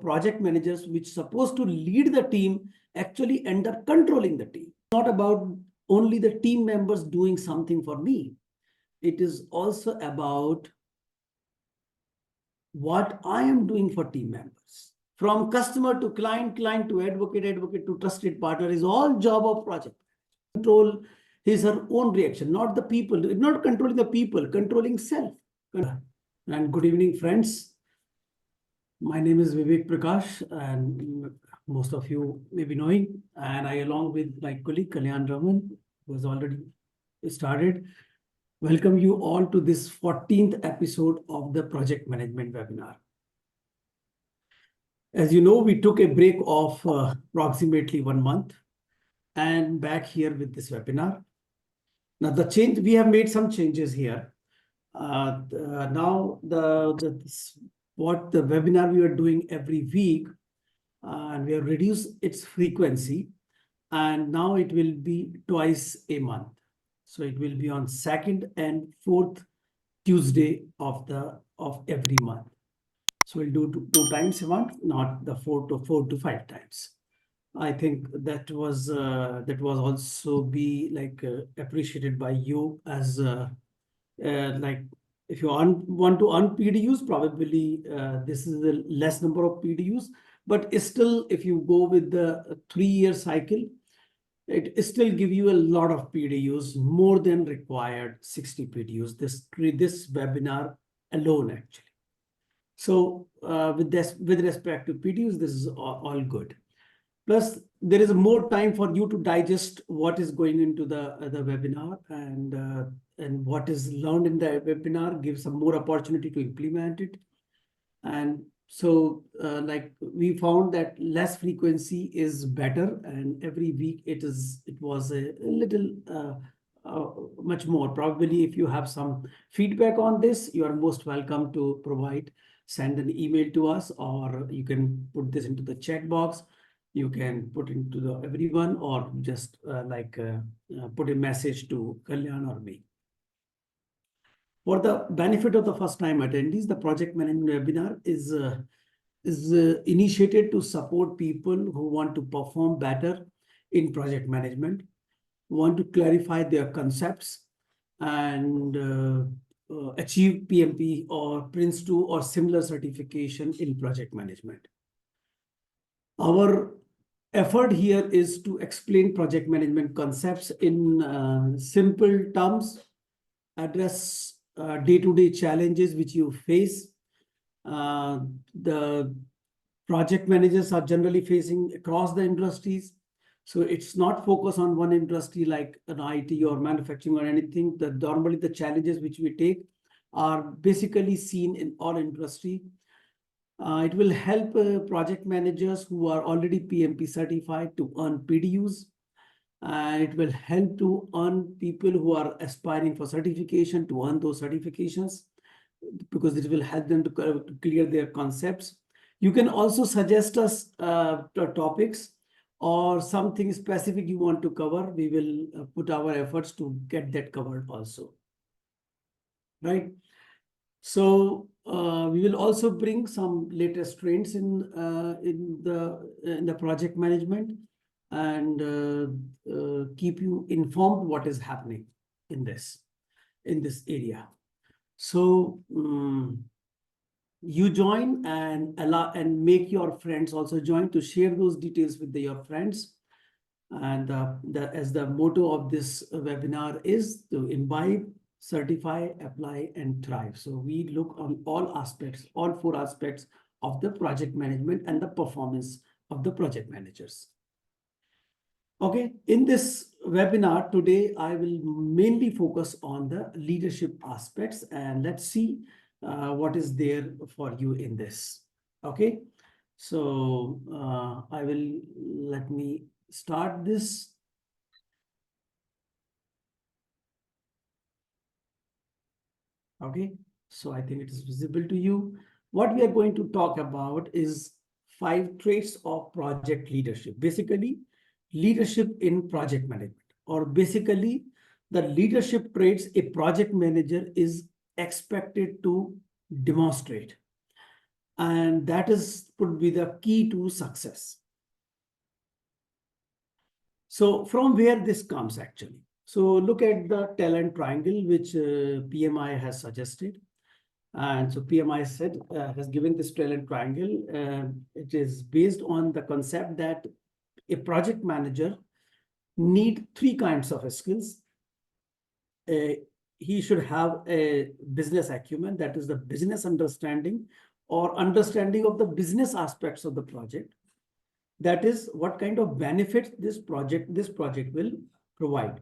project managers which supposed to lead the team actually end up controlling the team. Not about only the team members doing something for me. It is also about what I am doing for team members. From customer to client, client to advocate, advocate to trusted partner is all job of project. Control his her own reaction, not the people, not controlling the people, controlling self. And good evening, friends. My name is Vivek Prakash, and most of you may be knowing. And I, along with my colleague Kalyan Raman, who has already started, welcome you all to this 14th episode of the Project Management webinar. As you know, we took a break of approximately 1 month and back here with this webinar. Now, we have made some changes here. Now, what the webinar we are doing every week, and we have reduced its frequency, and now it will be twice a month. So it will be on 2nd and 4th Tuesday of every month. So we'll do two times a month, not the 4 to 5 times. I think that was also be like appreciated by you as like if you want to earn PDUs, probably this is the less number of PDUs, but still if you go with the 3-year cycle, it still give you a lot of PDUs, more than required 60 PDUs, this webinar alone actually. So with respect to PDUs, this is all good. Plus, there is more time for you to digest what is going into the webinar, and what is learned in the webinar gives some more opportunity to implement it. And so like we found that less frequency is better, and every week it was a little much more. Probably if you have some feedback on this, you are most welcome to send an email to us, or you can put this into the chat box. You can put into everyone, or just put a message to Kalyan or me. For the benefit of the first-time attendees, the project management webinar is initiated to support people who want to perform better in project management, want to clarify their concepts, and achieve PMP or Prince 2 or similar certification in project management. Our effort here is to explain project management concepts in simple terms, address day-to-day challenges which you face. The project managers are generally facing across the industries. So it's not focused on one industry like an IT or manufacturing or anything. Normally the challenges which we take are basically seen in all industry. It will help project managers who are already PMP certified to earn PDUs. And it will help to earn people who are aspiring for certification to earn those certifications, because it will help them to clear their concepts. You can also suggest us topics or something specific you want to cover. We will put our efforts to get that covered also. Right? So we will also bring some latest trends in the project management, and keep you informed what is happening in this area. So you join and make your friends also join to share those details with your friends. And as the motto of this webinar is to imbibe, certify, apply, and thrive. So we look on all aspects, all 4 aspects of the project management and the performance of the project managers. Okay, in this webinar today, I will mainly focus on the leadership aspects, and let's see what is there for you in this. Okay, so let me start this. Okay, so I think it is visible to you. What we are going to talk about is 5 traits of project leadership. Basically, leadership in project management, or basically the leadership traits a project manager is expected to demonstrate. And that would be the key to success. So from where this comes actually. So look at the talent triangle, which PMI has suggested. And so PMI said, has given this talent triangle. It is based on the concept that a project manager need three kinds of skills. He should have a business acumen, that is the business understanding or understanding of the business aspects of the project. That is what kind of benefits this project will provide.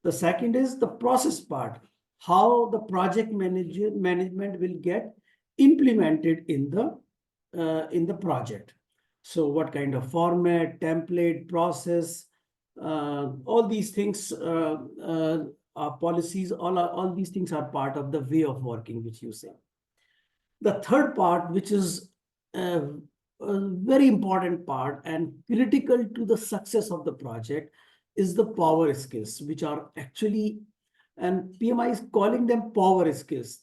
The second is the process part, how the project management will get implemented in the project. So what kind of format, template, process, all these things, policies, all these things are part of the way of working, which you say. The third part, which is a very important part and critical to the success of the project, is the power skills, which are actually, and PMI is calling them power skills.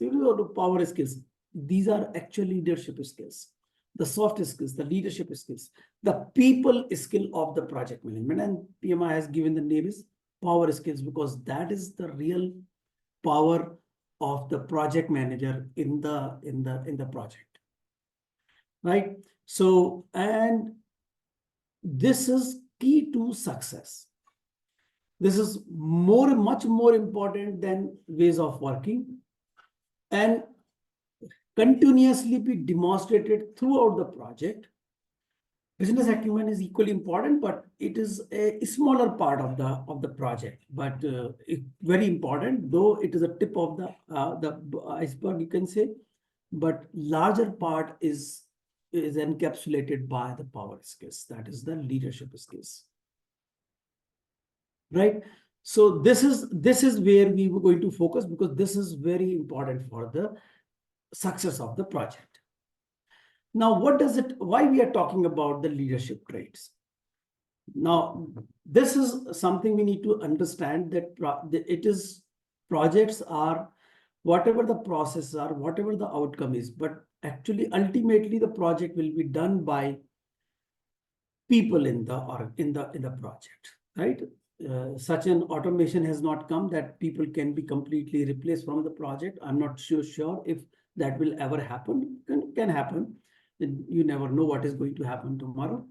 Power skills. These are actually leadership skills, the soft skills, the leadership skills, the people skill of the project management. And PMI has given the name is power skills because that is the real power of the project manager in the project, right? So, and this is key to success. This is much more important than ways of working, and continuously be demonstrated throughout the project. Business acumen is equally important, but it is a smaller part of the project, but very important, though it is a tip of the iceberg, you can say. But larger part is encapsulated by the power skills, that is the leadership skills, right? So this is where we were going to focus, because this is very important for the success of the project. Now, why we are talking about the leadership traits? Now, this is something we need to understand, that projects are whatever the processes are, whatever the outcome is, but actually ultimately the project will be done by people in the project, right? Such an automation has not come that people can be completely replaced from the project. I'm not sure if that will ever happen. Can happen. You never know what is going to happen tomorrow.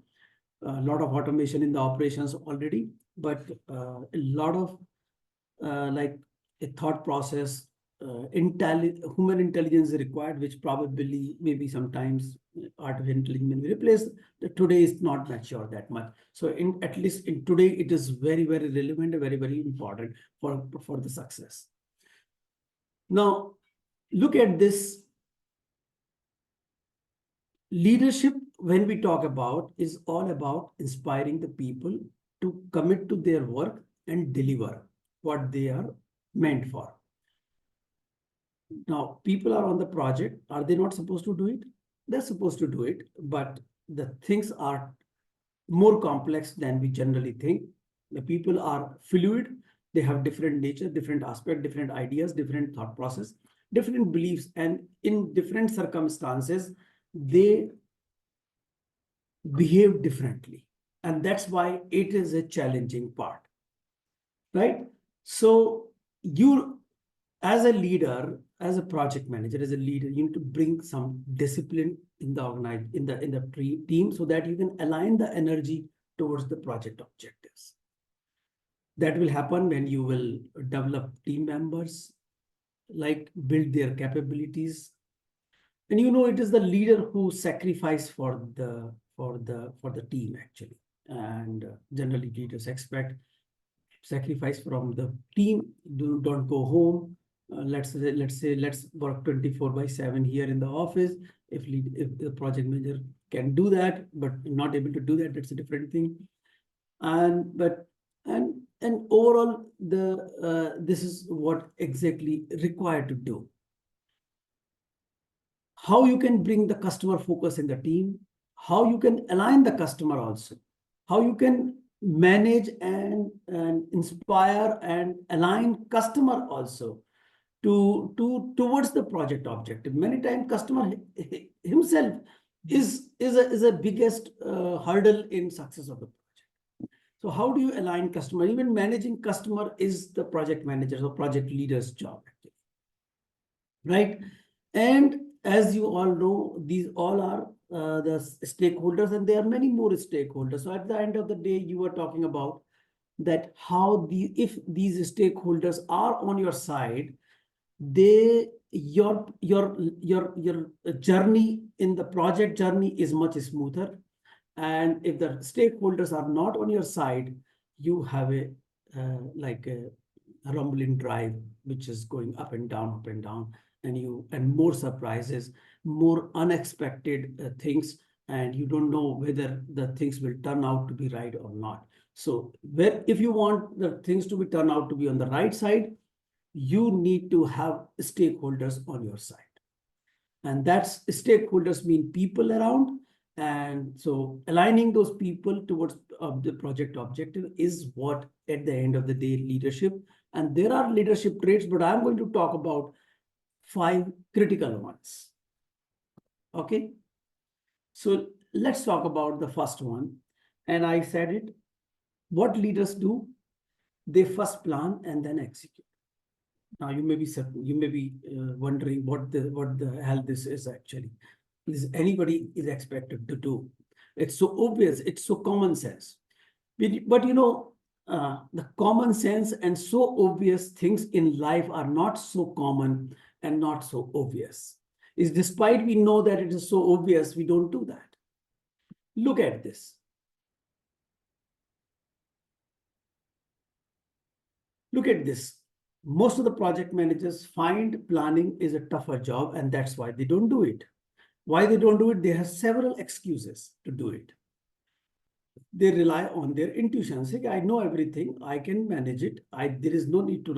A lot of automation in the operations already, but a lot of like a thought process, human intelligence is required, which probably maybe sometimes artificial intelligence will replace. Today is not mature that much. So at least in today, it is very, very relevant, very, very important for the success. Now, look at this. Leadership, when we talk about, is all about inspiring the people to commit to their work and deliver what they are meant for. Now, people are on the project. Are they not supposed to do it? They're supposed to do it, but the things are more complex than we generally think. The people are fluid. They have different nature, different aspect, different ideas, different thought process, different beliefs, and in different circumstances, they behave differently. And that's why it is a challenging part, right? So you, as a leader, as a project manager, as a leader, you need to bring some discipline in the team, so that you can align the energy towards the project objectives. That will happen when you will develop team members, like build their capabilities. And it is the leader who sacrifices for the team actually. And generally leaders expect sacrifice from the team. Don't go home. Let's work 24/7 here in the office. If the project manager can do that, but not able to do that, that's a different thing. And overall, this is what exactly required to do. How you can bring the customer focus in the team, how you can align the customer also, how you can manage and inspire and align customer also. towards the project objective. Many times customer himself is a biggest hurdle in success of the project. So how do you align customer? Even managing customer is the project manager or project leader's job, actually, right? And as you all know, these all are the stakeholders, and there are many more stakeholders. So at the end of the day, you are talking about that how if these stakeholders are on your side, your journey in the project journey is much smoother. And if the stakeholders are not on your side, you have a like a rumbling drive which is going up and down, and more surprises, more unexpected things, and you don't know whether the things will turn out to be right or not. So if you want the things to be turn out to be on the right side, you need to have stakeholders on your side. And that's stakeholders mean people around. And so aligning those people towards the project objective is what, at the end of the day, leadership. And there are leadership traits, but I'm going to talk about 5 critical ones. Okay. So let's talk about the first one. And I said it, what leaders do, they first plan and then execute. Now you may be wondering what the hell this is actually. Is anybody is expected to do? It's so obvious. It's so common sense. But you know, the common sense and so obvious things in life are not so common and not so obvious. Is despite we know that it is so obvious, we don't do that. Look at this. Look at this. Most of the project managers find planning is a tougher job, and that's why they don't do it. Why they don't do it? They have several excuses to do it. They rely on their intuition. Say, I know everything, I can manage it. There is no need to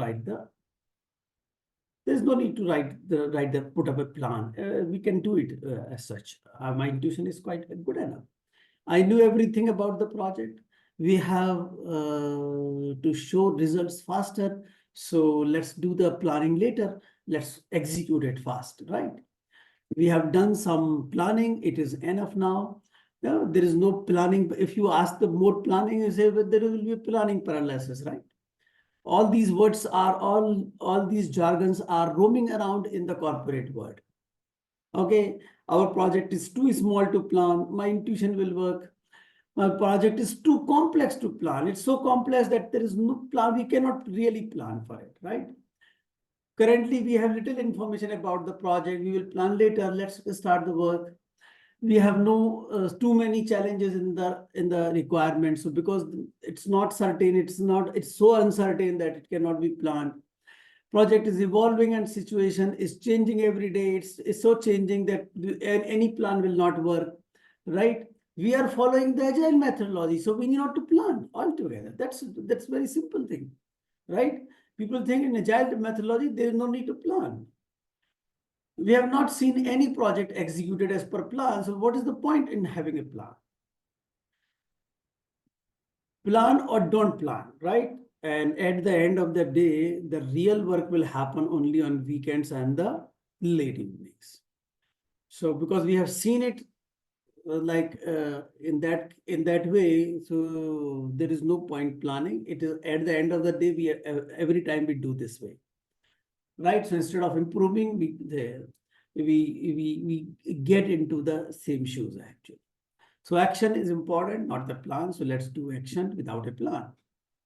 put up a plan. We can do it as such. My intuition is quite good enough. I knew everything about the project. We have to show results faster. So let's do the planning later. Let's execute it fast, right? We have done some planning. It is enough now. No, there is no planning. If you ask the more planning, you say, but there will be planning paralysis, right? All these words are, all these jargons are roaming around in the corporate world. Okay, our project is too small to plan. My intuition will work. My project is too complex to plan. It's so complex that there is no plan. We cannot really plan for it, right? Currently, we have little information about the project. We will plan later. Let's start the work. We have no too many challenges in the requirements. So because it's not certain, it's so uncertain that it cannot be planned. Project is evolving and situation is changing every day. It's so changing that any plan will not work, right? We are following the agile methodology, so we need not to plan altogether. That's very simple thing, right? People think in agile methodology there is no need to plan. We have not seen any project executed as per plan. So what is the point in having a plan? Plan or don't plan, right? And at the end of the day, the real work will happen only on weekends and the late evenings. So because we have seen it in that way, so there is no point planning. It is at the end of the day, every time we do this way, right? So instead of improving, we get into the same shoes actually. So action is important, not the plan. So let's do action without a plan.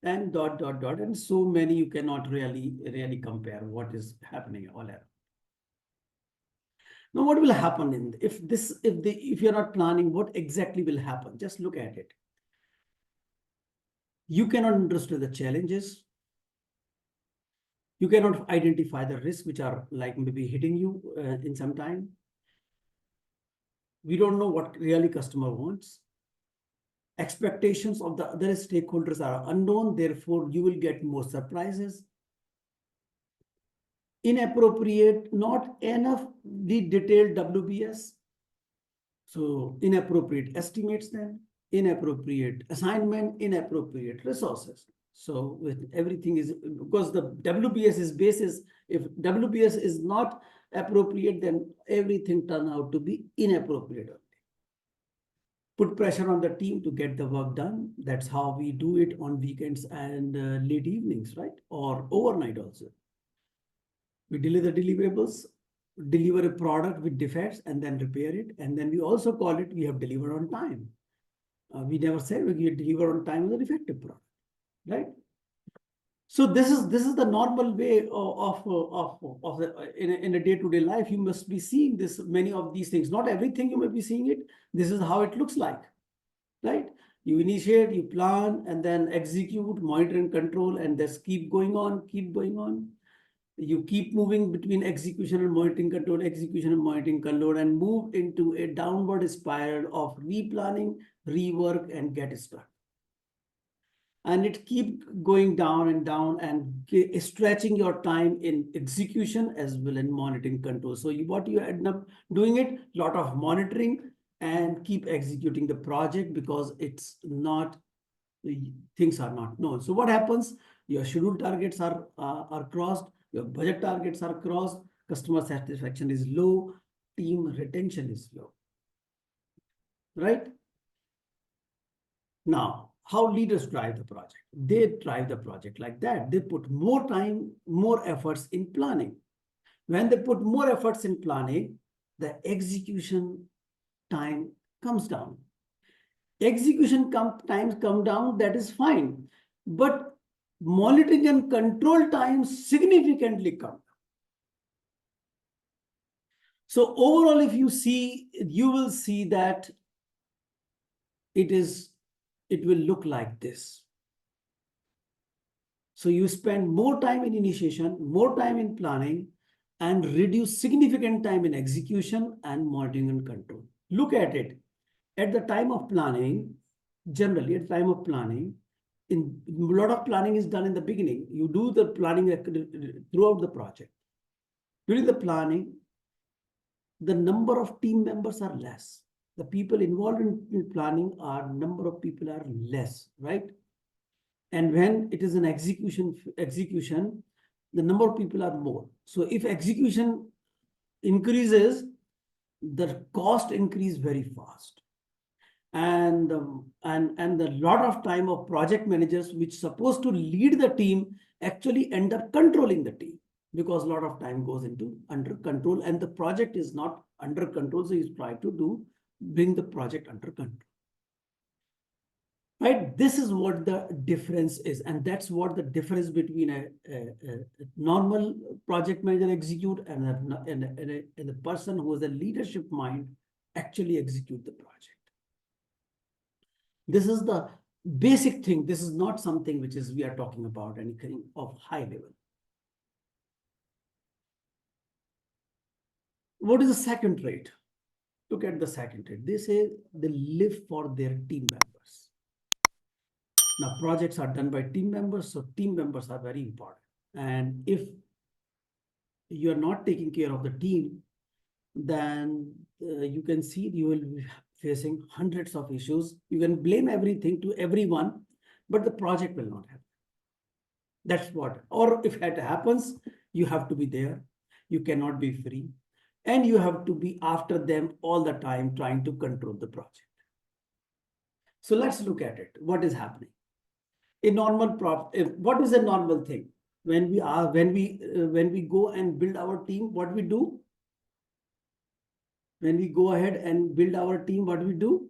And ... and so many you cannot really compare what is happening all around. Now, what will happen if you're not planning, what exactly will happen? Just look at it. You cannot understand the challenges. You cannot identify the risks which are like maybe hitting you in some time. We don't know what really customer wants. Expectations of the other stakeholders are unknown. Therefore, you will get more surprises. Inappropriate, not enough the detailed WBS. So inappropriate estimates then, inappropriate assignment, inappropriate resources. So with everything is, because the WBS is basis, if WBS is not appropriate, then everything turn out to be inappropriate. Put pressure on the team to get the work done. That's how we do it on weekends and late evenings, right? Or overnight also. We delay the deliverables, deliver a product with defects, and then repair it. And then we also call it, we have delivered on time. We never said we deliver on time with a defective product, right? So this is the normal way of the, in a day-to-day life. You must be seeing this, many of these things. Not everything you may be seeing it. This is how it looks like, right? You initiate, you plan, and then execute, monitor and control, and just keep going on, keep going on. You keep moving between execution and monitoring control, execution and monitoring control, and move into a downward spiral of replanning, rework, and get stuck. And it keep going down and stretching your time in execution as well in monitoring control. So what you end up doing it, lot of monitoring and keep executing the project because it's not, things are not known. So what happens? Your schedule targets are crossed, your budget targets are crossed, customer satisfaction is low, team retention is low, right? Now, how leaders drive the project? They drive the project like that. They put more time, more efforts in planning. When they put more efforts in planning, the execution time comes down. Execution times come down, that is fine. But monitoring and control times significantly come down. So overall, if you see, you will see that it will look like this. So you spend more time in initiation, more time in planning, and reduce significant time in execution and monitoring and control. Look at it. At the time of planning, generally at the time of planning, a lot of planning is done in the beginning. You do the planning throughout the project. During the planning, the number of team members are less. The people involved in planning number of people are less, right? And when it is an execution, the number of people are more. So if execution increases, the cost increase very fast. And the lot of time of project managers, which supposed to lead the team, actually end up controlling the team because a lot of time goes into under control and the project is not under control. So you try to bring the project under control. Right? This is what the difference is. And that's what the difference between a normal project manager execute and a person who has a leadership mind actually execute the project. This is the basic thing. This is not something which is we are talking about anything of high level. What is the second trait? Look at the second trait. They say they live for their team members. Now, projects are done by team members, so team members are very important. And if you are not taking care of the team, then you can see you will be facing hundreds of issues. You can blame everything to everyone, but the project will not happen. That's what, or if it happens, you have to be there. You cannot be free. And you have to be after them all the time, trying to control the project. So let's look at it. What is happening? A normal what is a normal thing? When we go and build our team, what we do? When we go ahead and build our team, what we do?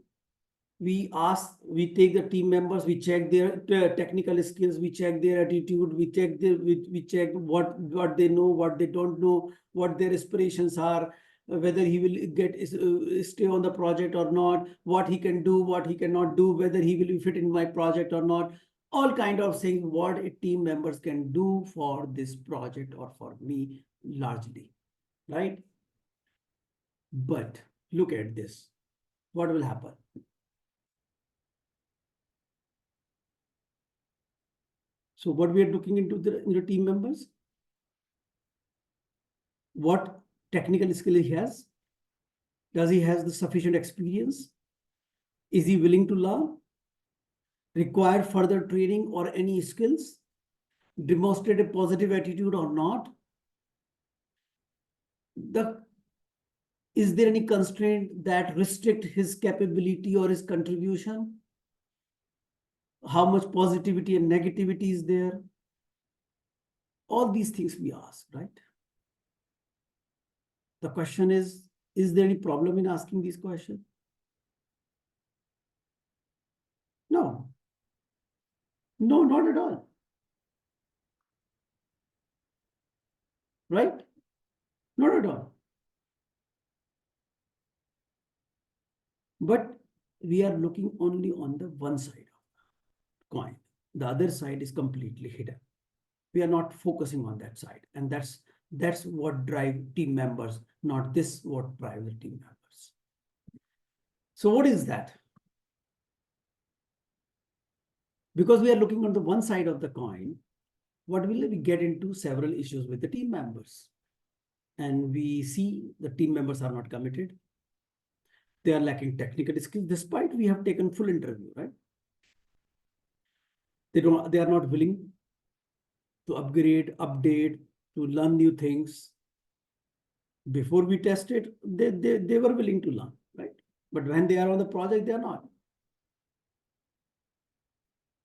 We take the team members, we check their technical skills, we check their attitude, we check what they know, what they don't know, what their aspirations are, whether he will stay on the project or not, what he can do, what he cannot do, whether he will fit in my project or not. All kind of things what a team members can do for this project or for me largely, right? But look at this. What will happen? So what we are looking into the team members? What technical skill he has? Does he has the sufficient experience? Is he willing to learn? require further training or any skills, demonstrate a positive attitude or not. Is there any constraint that restrict his capability or his contribution? How much positivity and negativity is there? All these things we ask, right? The question is there any problem in asking these questions? No. No, not at all. Right? Not at all. But we are looking only on the one side of the coin. The other side is completely hidden. We are not focusing on that side. And that's what drives team members, not this what drives the team members. So what is that? Because we are looking on the one side of the coin, what will we get into several issues with the team members? And we see the team members are not committed. They are lacking technical skills, despite we have taken full interview, right? They are not willing to upgrade, update, to learn new things. Before we tested, they were willing to learn, right? But when they are on the project, they are not.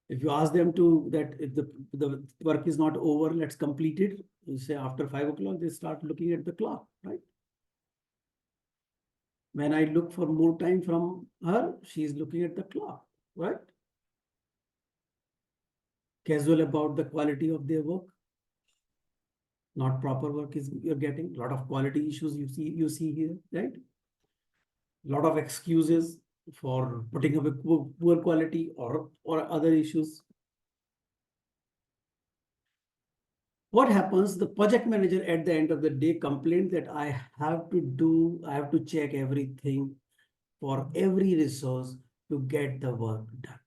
If you ask them to that if the work is not over, let's complete it. You say after 5 o'clock, they start looking at the clock, right? When I look for more time from her, she is looking at the clock, right? Casual about the quality of their work. Not proper work is you're getting. A lot of quality issues you see here, right? A lot of excuses for putting up a poor quality or other issues. What happens? The project manager at the end of the day complains that I have to check everything for every resource to get the work done.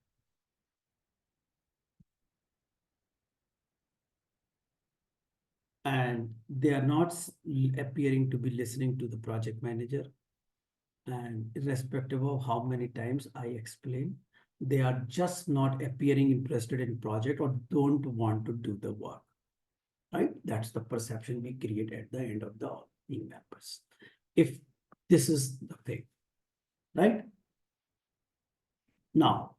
And they are not appearing to be listening to the project manager. And irrespective of how many times I explain, they are just not appearing interested in project or don't want to do the work. Right? That's the perception we create at the end of the team members. If this is the thing, right? Now,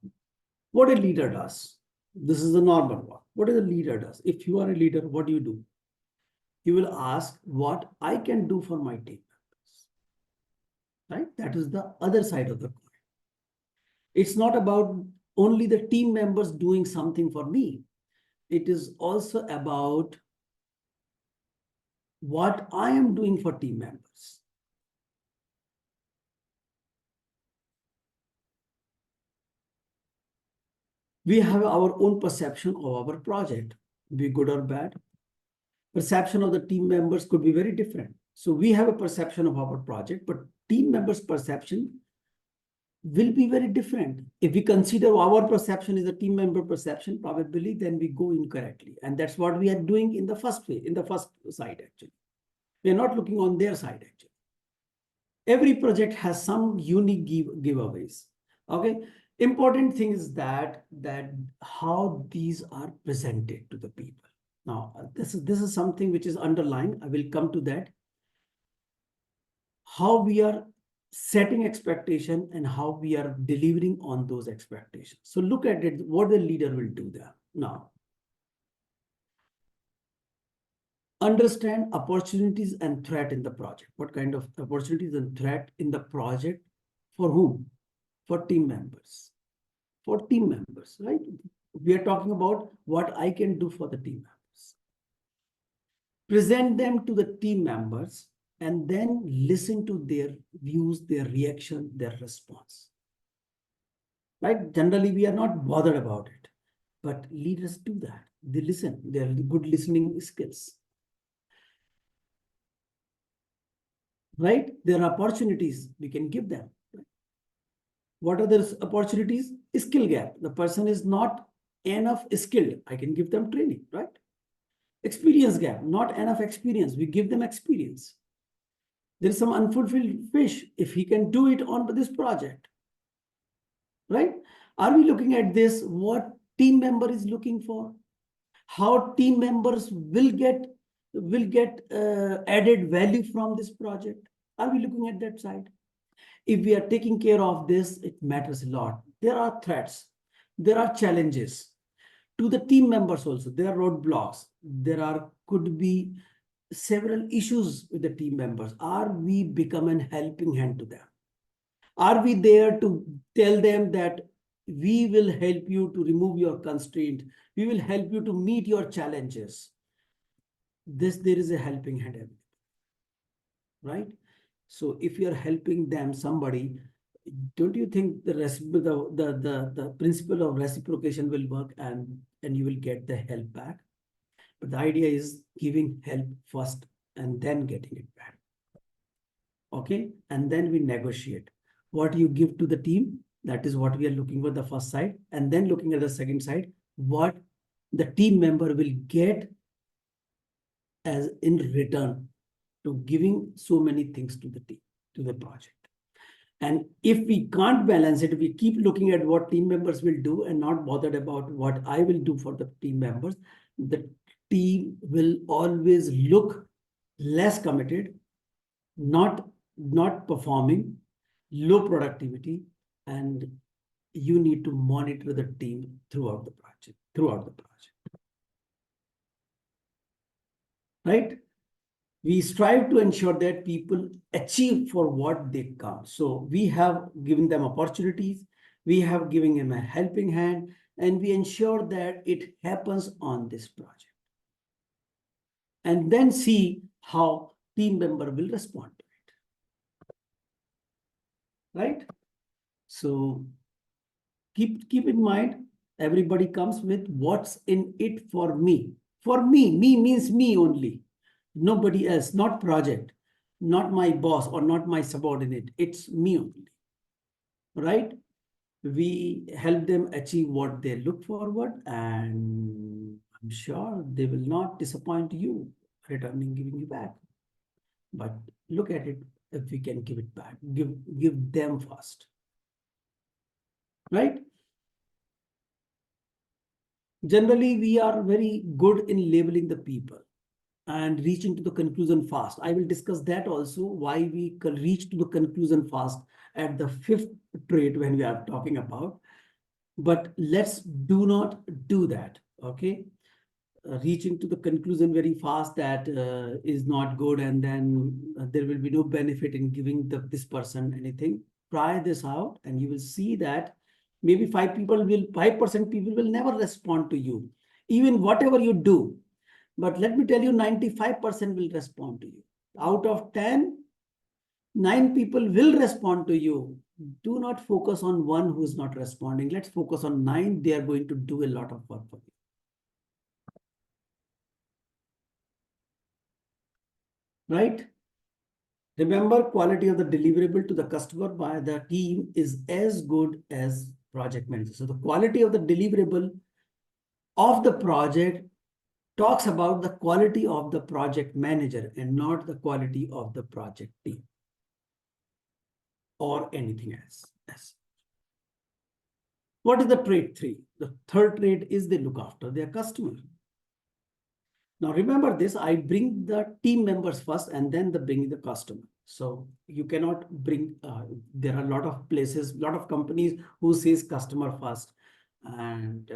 what a leader does, this is the normal one. What a leader does? If you are a leader, what do? You will ask what I can do for my team members, right? That is the other side of the coin. It's not about only the team members doing something for me. It is also about what I am doing for team members. We have our own perception of our project, be good or bad. Perception of the team members could be very different. So we have a perception of our project, but team members' perception will be very different. If we consider our perception is a team member perception, probably then we go incorrectly. And that's what we are doing in the first way, in the first side actually. We are not looking on their side actually. Every project has some unique giveaways. Okay. Important thing is that how these are presented to the people. Now, this is something which is underlying. I will come to that. How we are setting expectation and how we are delivering on those expectations. So look at it, what the leader will do there. Now, understand opportunities and threat in the project. What kind of opportunities and threat in the project? For whom? For team members. For team members, right? We are talking about what I can do for the team members. Present them to the team members and then listen to their views, their reaction, their response. Right? Generally, we are not bothered about it, but leaders do that. They listen. They are good listening skills. Right? There are opportunities we can give them. What are the opportunities? Skill gap. The person is not enough skilled. I can give them training, right? Experience gap. Not enough experience. We give them experience. There is some unfulfilled wish if he can do it on this project, right? Are we looking at this, what team member is looking for? How team members will get added value from this project? Are we looking at that side? If we are taking care of this, it matters a lot. There are threats, there are challenges to the team members also. There are roadblocks. Could be several issues with the team members. Are we become a helping hand to them? Are we there to tell them that we will help you to remove your constraint? We will help you to meet your challenges. There is a helping hand, right? So if you are helping them, somebody, don't you think the principle of reciprocation will work, and you will get the help back? But the idea is giving help first and then getting it back. Okay, and then we negotiate what you give to the team. That is what we are looking for the first side, and then looking at the second side, what the team member will get as in return to giving so many things to the team, to the project. And if we can't balance it, we keep looking at what team members will do and not bothered about what I will do for the team members, the team will always look less committed, not performing, low productivity, and you need to monitor the team throughout the project. Right? We strive to ensure that people achieve for what they come. So we have given them opportunities, we have given them a helping hand, and we ensure that it happens on this project. And then see how team member will respond to it. Right? So keep in mind, everybody comes with what's in it for me. For me means me only. Nobody else, not project, not my boss or not my subordinate. It's me only, right? We help them achieve what they look forward, and I'm sure they will not disappoint you, returning, giving you back. But look at it, if we can give it back, give them first, right? Generally, we are very good in labeling the people and reaching to the conclusion fast. I will discuss that also, why we can reach to the conclusion fast at the fifth trait when we are talking about. But let's do not do that, okay? Reaching to the conclusion very fast, that is not good, and then there will be no benefit in giving this person anything. Try this out and you will see that maybe 5% people will never respond to you, even whatever you do. But let me tell you, 95% will respond to you. Out of 10, 9 people will respond to you. Do not focus on one who is not responding. Let's focus on 9. They are going to do a lot of work for you. Right? Remember, quality of the deliverable to the customer by the team is as good as project manager. So the quality of the deliverable of the project talks about the quality of the project manager and not the quality of the project team or anything else. Yes. What is the trait 3? The third trait is they look after their customer. Now remember this, I bring the team members first and then bring the customer. So you cannot bring, there are a lot of places, a lot of companies who says customer first, and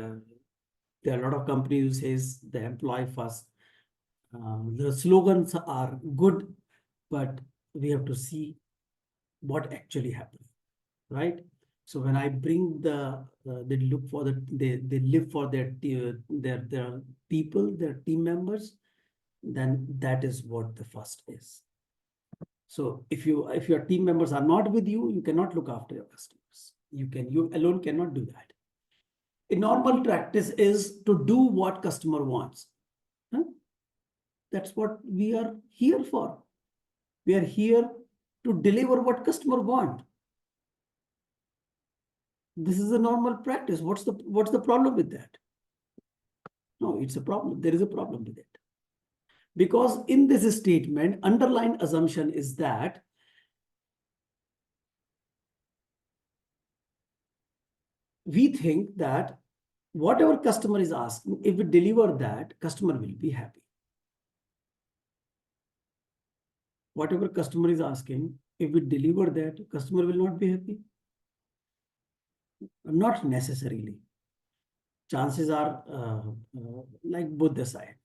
there are a lot of companies who says the employee first. The slogans are good, but we have to see what actually happens, right? So when I bring they look for they live for their people, their team members, then that is what the first is. So if your team members are not with you, you cannot look after your customers. You alone cannot do that. A normal practice is to do what customer wants. Huh? That's what we are here for. We are here to deliver what customer want. This is a normal practice. What's the problem with that? No, it's a problem. There is a problem with it. Because in this statement, underlying assumption is that we think that whatever customer is asking, if we deliver that, customer will be happy. Whatever customer is asking, if we deliver that, customer will not be happy. Not necessarily. Chances are like both the side.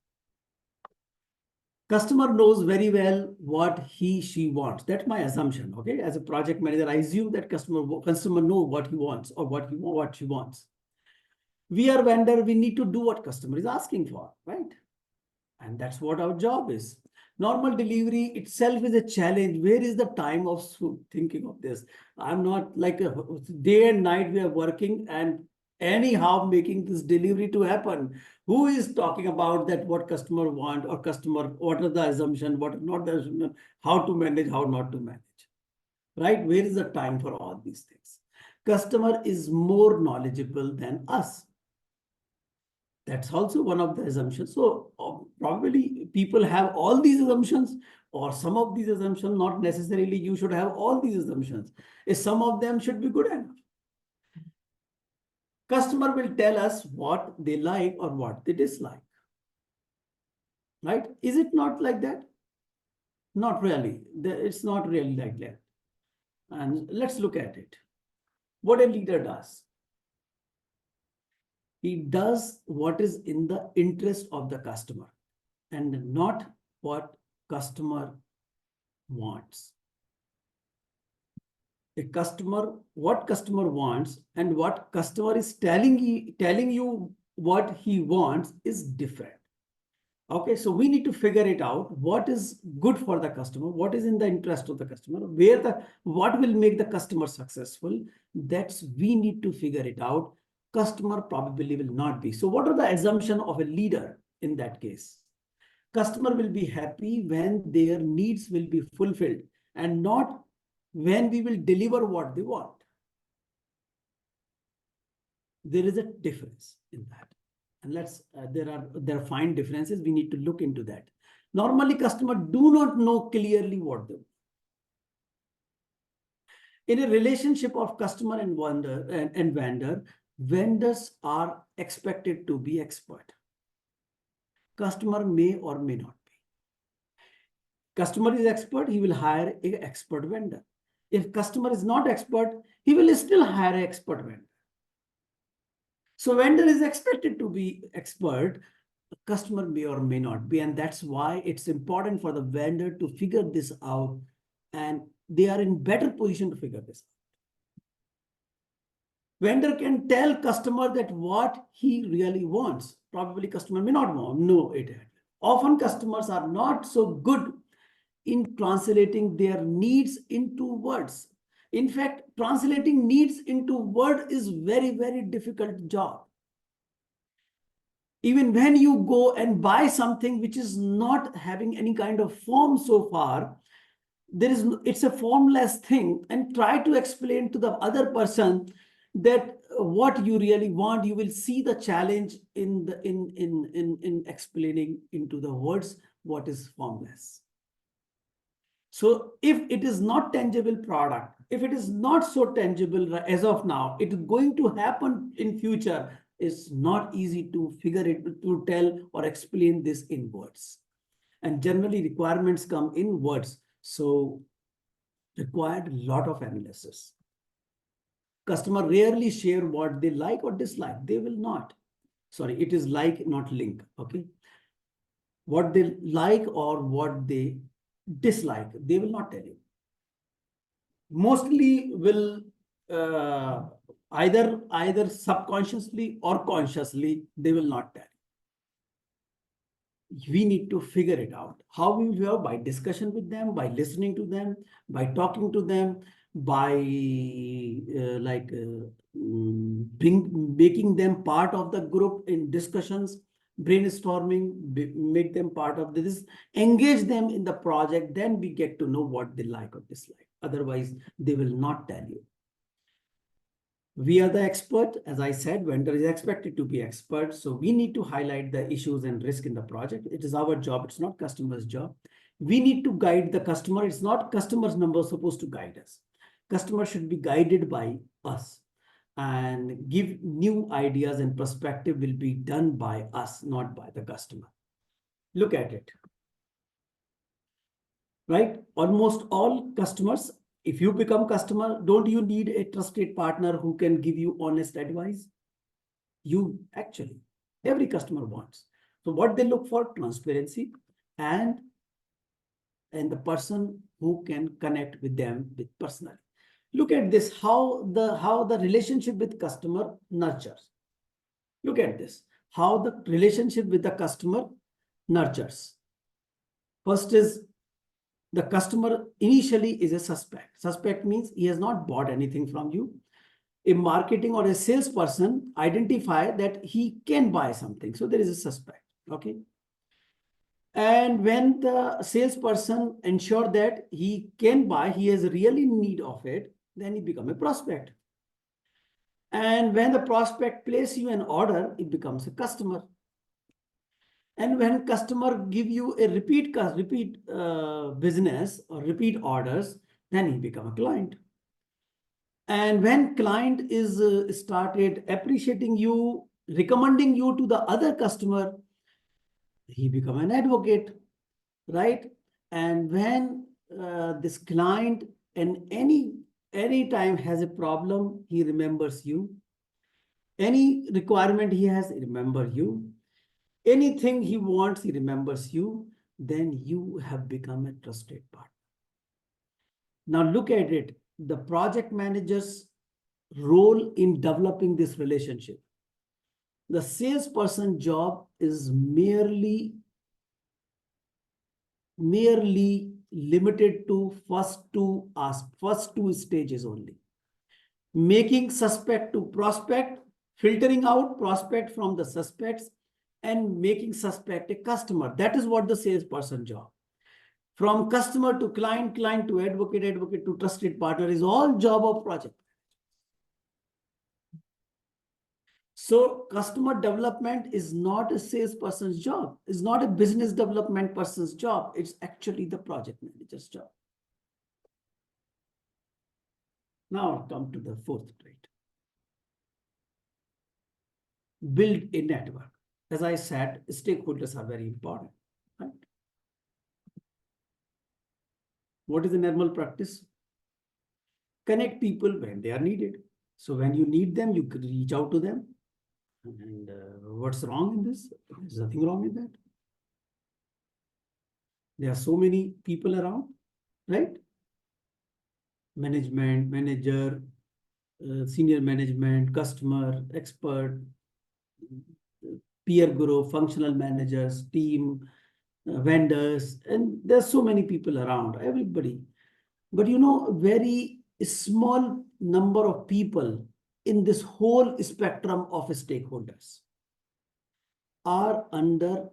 Customer knows very well what she wants. That's my assumption. Okay, as a project manager, I assume that customer know what he wants or what she wants. We are vendor. We need to do what customer is asking for, right? And that's what our job is. Normal delivery itself is a challenge. Where is the time of thinking of this? I'm not like day and night we are working and anyhow making this delivery to happen. Who is talking about that what customer want or customer, what are the assumption, what are not the assumption, how to manage, how not to manage, right? Where is the time for all these things? Customer is more knowledgeable than us. That's also one of the assumptions. So probably people have all these assumptions or some of these assumptions, not necessarily you should have all these assumptions. Some of them should be good enough. Customer will tell us what they like or what they dislike. Right? Is it not like that? Not really. It's not really like that. And let's look at it. What a leader does. He does what is in the interest of the customer and not what customer wants. What customer wants and what customer is telling you what he wants is different. Okay, so we need to figure it out. What is good for the customer? What is in the interest of the customer? What will make the customer successful? We need to figure it out. Customer probably will not be. So what are the assumptions of a leader in that case? Customer will be happy when their needs will be fulfilled and not when we will deliver what they want. There is a difference in that. And there are fine differences. We need to look into that. Normally, customers do not know clearly what they want. In a relationship of customer and vendor, vendors are expected to be expert. Customer may or may not be. Customer is expert, he will hire an expert vendor. If customer is not expert, he will still hire an expert vendor. So vendor is expected to be expert, customer may or may not be, and that's why it's important for the vendor to figure this out, and they are in better position to figure this out. Vendor can tell customer that what he really wants. Probably customer may not know it. Often customers are not so good in translating their needs into words. In fact, translating needs into word is very, very difficult job. Even when you go and buy something which is not having any kind of form so far, it's a formless thing, and try to explain to the other person that what you really want, you will see the challenge in explaining into the words what is formless. So if it is not tangible product, if it is not so tangible as of now, it is going to happen in future, it's not easy to figure it, to tell or explain this in words. And generally requirements come in words. So required a lot of analysis. Customer rarely share what they like or dislike. They will not. Sorry, it is like, not link. Okay. What they like or what they dislike, they will not tell you. Mostly will either subconsciously or consciously, they will not tell. We need to figure it out. How we will? By discussion with them, by listening to them, by talking to them, by making them part of the group in discussions, brainstorming, make them part of this, engage them in the project, then we get to know what they like or dislike. Otherwise, they will not tell you. We are the expert. As I said, vendor is expected to be expert. So we need to highlight the issues and risk in the project. It is our job. It's not customer's job. We need to guide the customer. It's not customer's number supposed to guide us. Customer should be guided by us. and give new ideas, and perspective will be done by us, not by the customer. Look at it, right? Almost all customers, if you become customer, don't you need a trusted partner who can give you honest advice? You actually, every customer wants. So what they look for, transparency and the person who can connect with them with personally. Look at this, how the relationship with customer nurtures. Look at this, how the relationship with the customer nurtures. First is, the customer initially is a suspect. Suspect means he has not bought anything from you. A marketing or a salesperson identify that he can buy something. So there is a suspect. Okay. And when the salesperson ensure that he can buy, he has really need of it, then he become a prospect. And when the prospect place you an order, it becomes a customer. And when customer give you a repeat business or repeat orders, then he become a client. And when client is started appreciating you, recommending you to the other customer, he become an advocate, right? And when this client and any time has a problem, he remembers you. Any requirement he has, he remember you. Anything he wants, he remembers you. Then you have become a trusted partner. Now look at it, the project manager's role in developing this relationship. The salesperson job is merely limited to first two stages only. Making suspect to prospect, filtering out prospect from the suspects, and making suspect a customer. That is what the salesperson job. From customer to client, client to advocate, advocate to trusted partner is all job of project. So customer development is not a salesperson's job. It's not a business development person's job. It's actually the project manager's job. Now I'll come to the fourth trait. Build a network. As I said, stakeholders are very important, right? What is the normal practice? Connect people when they are needed. So when you need them, you could reach out to them. And what's wrong in this? There's nothing wrong in that. There are so many people around, right? Management, manager, senior management, customer, expert, peer group, functional managers, team, vendors, and there's so many people around, everybody. But you know, very small number of people in this whole spectrum of stakeholders are under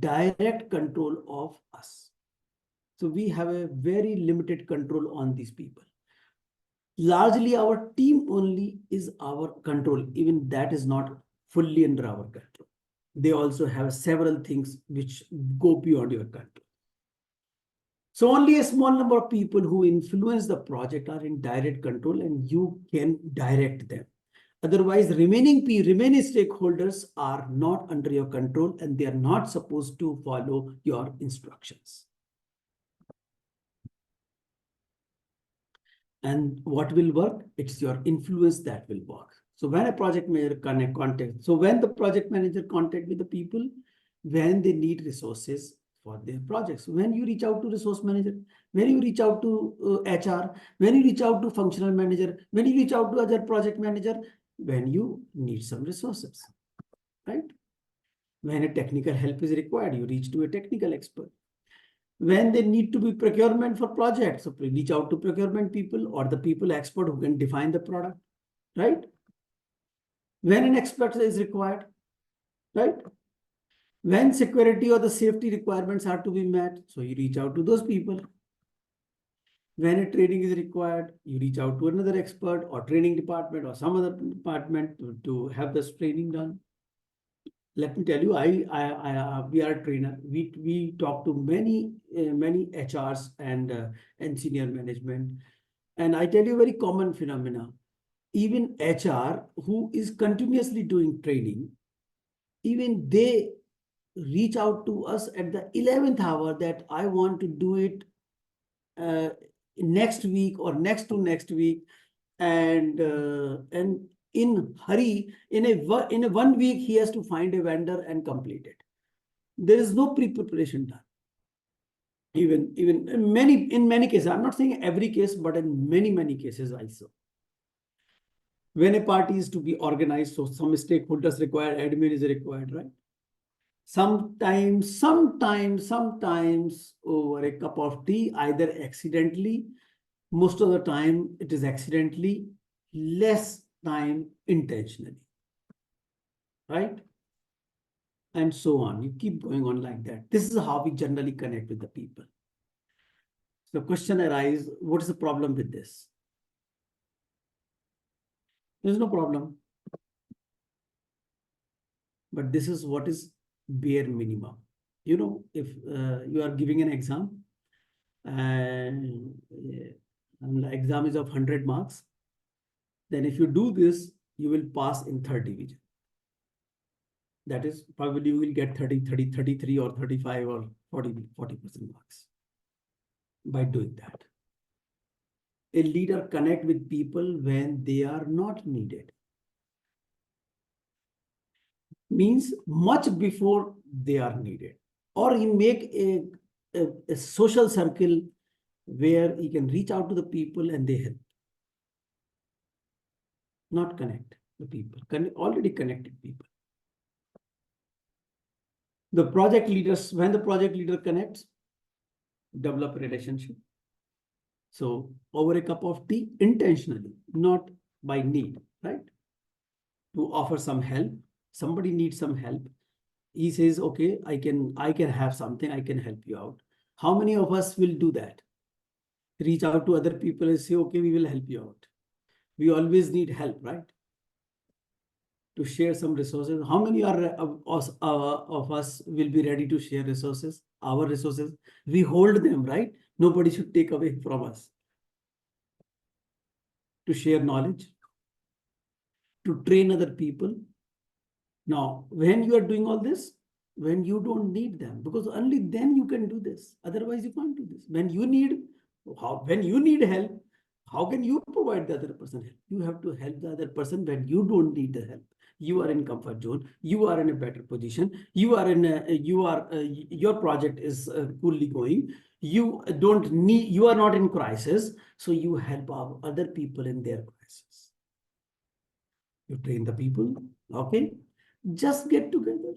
direct control of us. So we have a very limited control on these people. Largely our team only is our control. Even that is not fully under our control. They also have several things which go beyond your control. So only a small number of people who influence the project are in direct control, and you can direct them. Otherwise, remaining stakeholders are not under your control, and they are not supposed to follow your instructions. And what will work? It's your influence that will work. So when a project manager when the project manager contact with the people, when they need resources for their projects, when you reach out to resource manager, when you reach out to HR, when you reach out to functional manager, when you reach out to other project manager, when you need some resources, right? When a technical help is required, you reach to a technical expert. When they need to be procurement for projects, so reach out to procurement people or the people expert who can define the product, right? When an expert is required, right? When security or the safety requirements are to be met, so you reach out to those people. When a training is required, you reach out to another expert or training department or some other department to have this training done. Let me tell you, we are a trainer. We talk to many HRs and senior management, and I tell you very common phenomena. even HR, who is continuously doing training, even they reach out to us at the 11th hour that I want to do it next week or next to next week, and in hurry, in a 1 week he has to find a vendor and complete it. There is no pre-preparation done. Even in many cases, I'm not saying every case, but in many cases I saw. When a party is to be organized, so some stakeholders require, admin is required, right? Sometimes over a cup of tea, either accidentally, most of the time it is accidentally, less time intentionally, right? And so on. You keep going on like that. This is how we generally connect with the people. The question arises, what is the problem with this? There's no problem. But this is what is bare minimum. You know, if you are giving an exam and the exam is of 100 marks, then if you do this, you will pass in third division. That is, probably you will get 30, 30, 33 or 35 or 40% marks by doing that. A leader connect with people when they are not needed. Means much before they are needed. Or he make a social circle where he can reach out to the people and they help. Not connect the people, already connected people. The project leaders, when the project leader connects, develop a relationship. So over a cup of tea, intentionally, not by need, right? To offer some help. Somebody needs some help. He says, okay, I can have something, I can help you out. How many of us will do that? Reach out to other people and say, okay, we will help you out. We always need help, right? To share some resources. How many of us will be ready to share resources, our resources? We hold them, right? Nobody should take away from us. To share knowledge, to train other people. Now, when you are doing all this, when you don't need them, because only then you can do this. Otherwise, you can't do this. When you need help, how can you provide the other person help? You have to help the other person when you don't need the help. You are in comfort zone. You are in a better position. You are your project is coolly going. You are not in crisis. So you help other people in their crisis. You train the people. Okay. Just get together.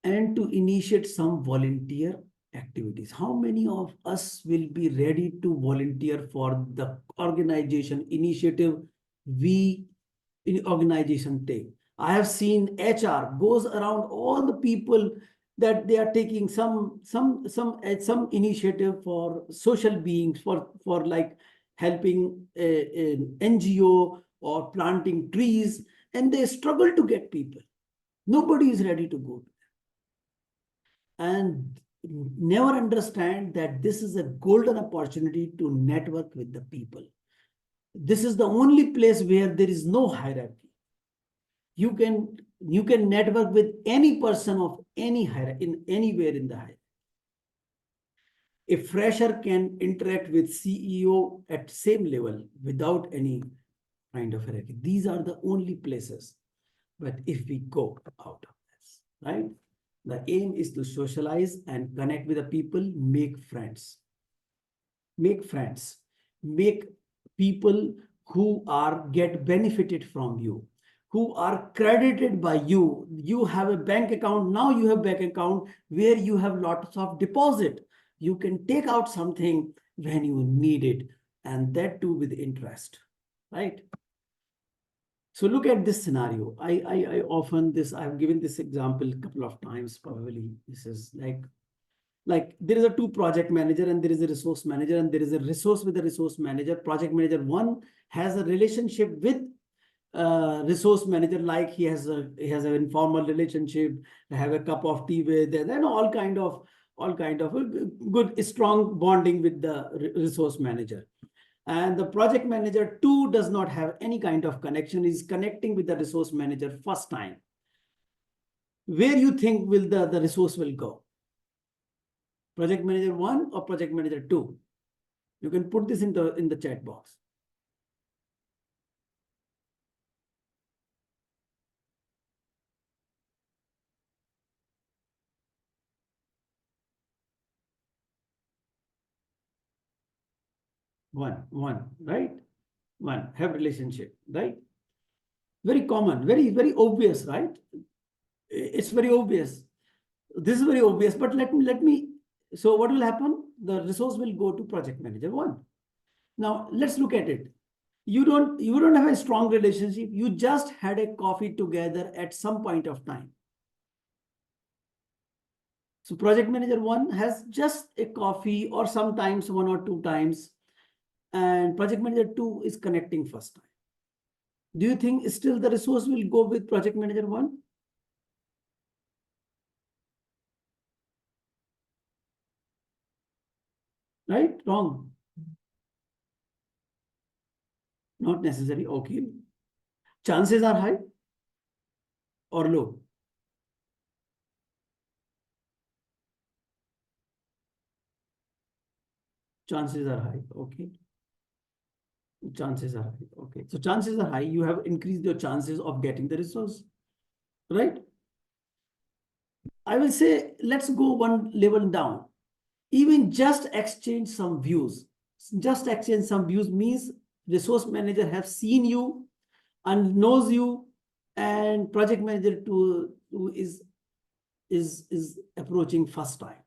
And to initiate some volunteer activities. How many of us will be ready to volunteer for the organization initiative organization take? I have seen HR goes around all the people that they are taking some initiative for social beings, for like helping an NGO or planting trees, and they struggle to get people. Nobody is ready to go. And never understand that this is a golden opportunity to network with the people. This is the only place where there is no hierarchy. You can network with any person of any hierarchy, anywhere in the hierarchy. A fresher can interact with CEO at same level without any kind of hierarchy. These are the only places. But if we go out of this, right? The aim is to socialize and connect with the people, make friends. Make friends. Make people who get benefited from you, who are credited by you. You have a bank account. Now you have bank account where you have lots of deposit. You can take out something when you need it, and that too with interest, right? So look at this scenario. I often I've given this example a couple of times, probably. This is like there is a two project manager and there is a resource manager, and there is a resource with a resource manager. Project manager one has a relationship with resource manager, like he has an informal relationship, have a cup of tea with, and then all kind of all kind of a good, strong bonding with the resource manager. And the project manager too does not have any kind of connection, is connecting with the resource manager first time. Where you think will the resource will go? Project manager 1 or project manager 2? You can put this in the chat box. One, right? One, have relationship, right? Very common, very obvious, right? It's very obvious. This is very obvious, but let me. So what will happen? The resource will go to project manager 1. Now let's look at it. You don't have a strong relationship. You just had a coffee together at some point of time. So project manager 1 has just a coffee, or sometimes 1 or 2 times, and project manager 2 is connecting first time. Do you think still the resource will go with project manager 1? Right? Wrong. Not necessary. Okay. Chances are high or low? Chances are high. Okay. Chances are high. Okay. So chances are high. You have increased your chances of getting the resource. Right? I will say, let's go one level down. Even just exchange some views. Just exchange some views means resource manager have seen you and knows you, and project manager who is approaching first time.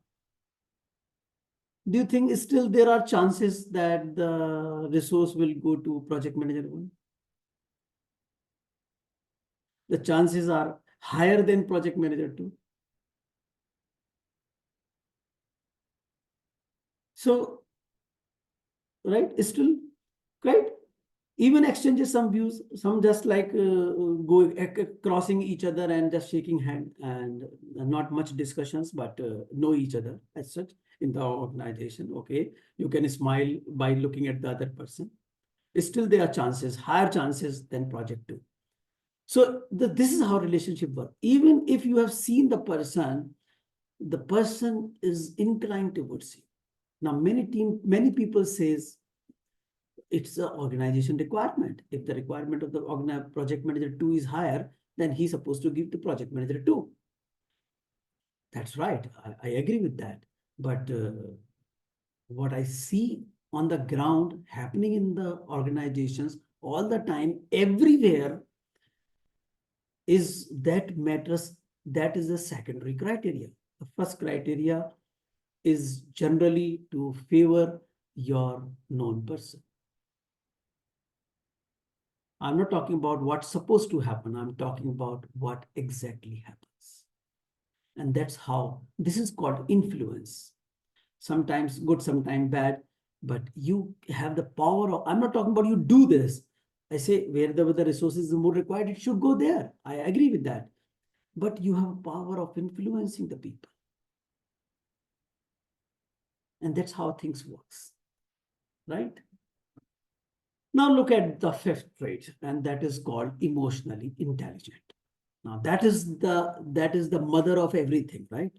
Do you think still there are chances that the resource will go to project manager 1? The chances are higher than project manager 2. So, right, still, right? Even exchanges some views, some just like go crossing each other and just shaking hand, and not much discussions, but know each other as such in the organization. Okay, you can smile by looking at the other person. Still, there are chances, higher chances than project 2. So this is how relationship work. Even if you have seen the person is inclined towards you. Now, many people says it's an organization requirement. If the requirement of the project manager 2 is higher, then he's supposed to give to project manager 2. That's right. I agree with that. But what I see on the ground happening in the organizations all the time, everywhere, is that matters. That is the secondary criteria. The first criteria is generally to favor your known person. I'm not talking about what's supposed to happen. I'm talking about what exactly happens. And that's how this is called influence. Sometimes good, sometimes bad, but you have the power of, I'm not talking about you do this. I say wherever the resources are more required, it should go there. I agree with that. But you have power of influencing the people. And that's how things works, right? Now look at the 5th trait, and that is called emotionally intelligent. Now that is the mother of everything, right?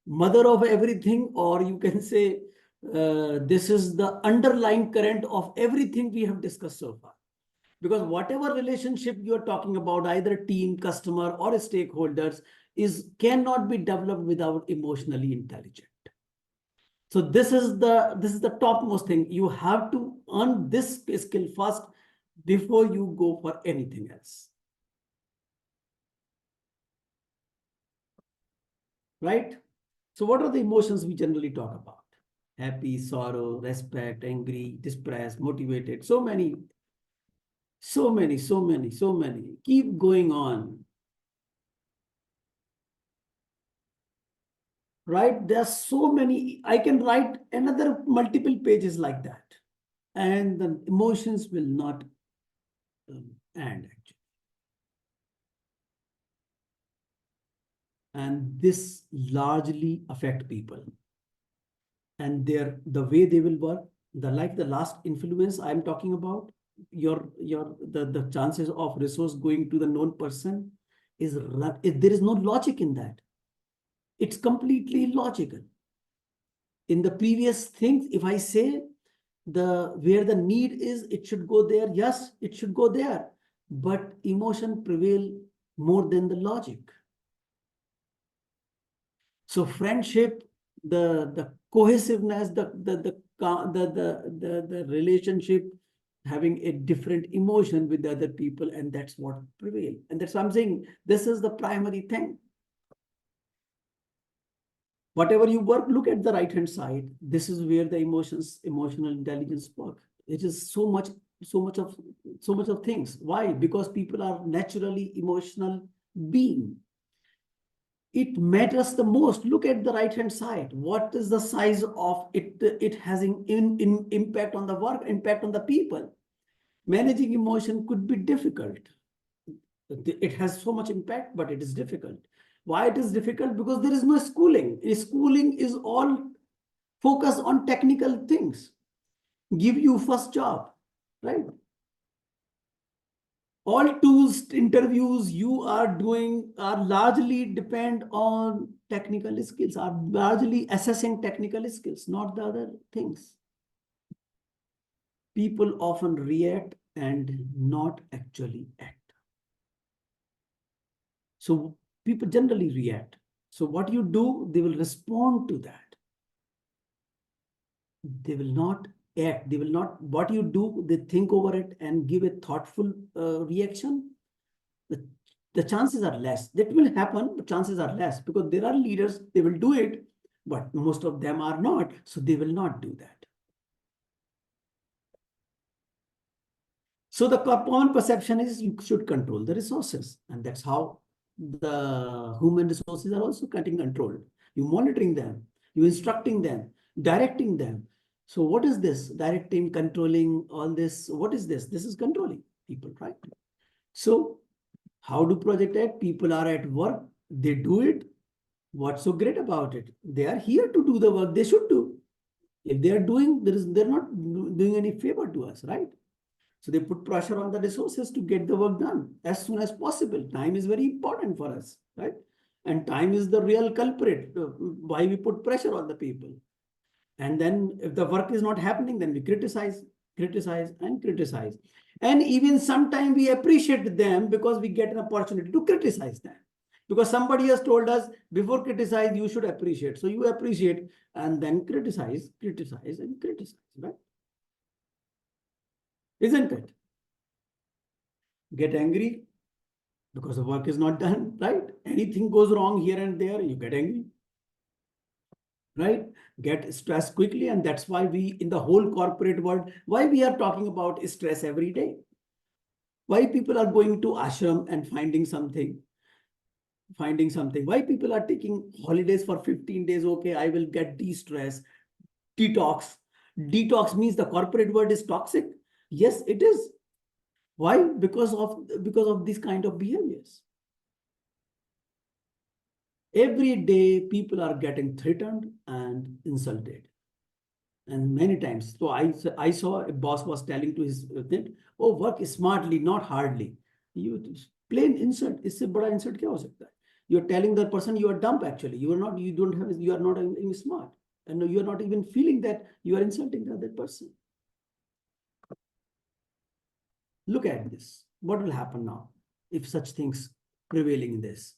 Mother of everything, or you can say this is the underlying current of everything we have discussed so far. Because whatever relationship you are talking about, either team, customer, or stakeholders, cannot be developed without emotionally intelligent. So this is the topmost thing. You have to earn this skill first before you go for anything else. Right? So what are the emotions we generally talk about? Happy, sorrow, respect, angry, distressed, motivated. So many. Keep going on. Right? There are so many. I can write another multiple pages like that. And the emotions will not end actually. And this largely affect people. and the way they will work, the last influence I'm talking about, the chances of resource going to the known person there is no logic in that. It's completely illogical. In the previous things, if I say where the need is, it should go there. Yes, it should go there, but emotion prevail more than the logic. So friendship, the cohesiveness, the relationship, having a different emotion with the other people, and that's what prevail. And that's what I'm saying. This is the primary thing. Whatever you work, look at the right hand side. This is where the emotional intelligence work. It is so much of things. Why? Because people are naturally emotional being. It matters the most. Look at the right hand side. What is the size of it? It has in impact on the work, impact on the people. Managing emotion could be difficult. It has so much impact, but it is difficult. Why it is difficult? Because there is no schooling. Schooling is all focused on technical things. Give you first job, right? All tools, interviews you are doing are largely depend on technical skills, are largely assessing technical skills, not the other things. People often react and not actually act. So people generally react. So what you do, they will respond to that. They will not act. They will not, what you do, they think over it and give a thoughtful reaction. The chances are less. That will happen, but chances are less because there are leaders, they will do it, but most of them are not. So they will not do that. So the common perception is you should control the resources. And that's how the human resources are also getting controlled. You monitoring them, you instructing them, directing them. So what is this? Directing, controlling, all this. What is this? This is controlling people, right? So how do project act? People are at work, they do it. What's so great about it? They are here to do the work they should do. If they are doing, they're not doing any favor to us, right? So they put pressure on the resources to get the work done as soon as possible. Time is very important for us, right? And time is the real culprit why we put pressure on the people. And then if the work is not happening, then we criticize, criticize, and criticize. And even sometimes we appreciate them because we get an opportunity to criticize them. Because somebody has told us before criticize, you should appreciate. So you appreciate and then criticize, criticize, and criticize, right? Isn't it? Get angry because the work is not done, right? Anything goes wrong here and there, you get angry, right? Get stressed quickly. And that's why we, in the whole corporate world, why we are talking about stress every day. Why people are going to ashram and finding something. Why people are taking holidays for 15 days. Okay, I will get de-stress, detox. Detox means the corporate world is toxic. Yes, it is. Why? Because of these kind of behaviors. Every day, people are getting threatened and insulted. And many times. So I saw a boss was telling to his thing, oh, work smartly, not hardly. You plain insult. इससे बड़ा insult क्या हो सकता है? You're telling that person you are dumb actually. You are not, you are not even smart. And you are not even feeling that you are insulting the other person. Look at this. What will happen now if such things prevailing in this?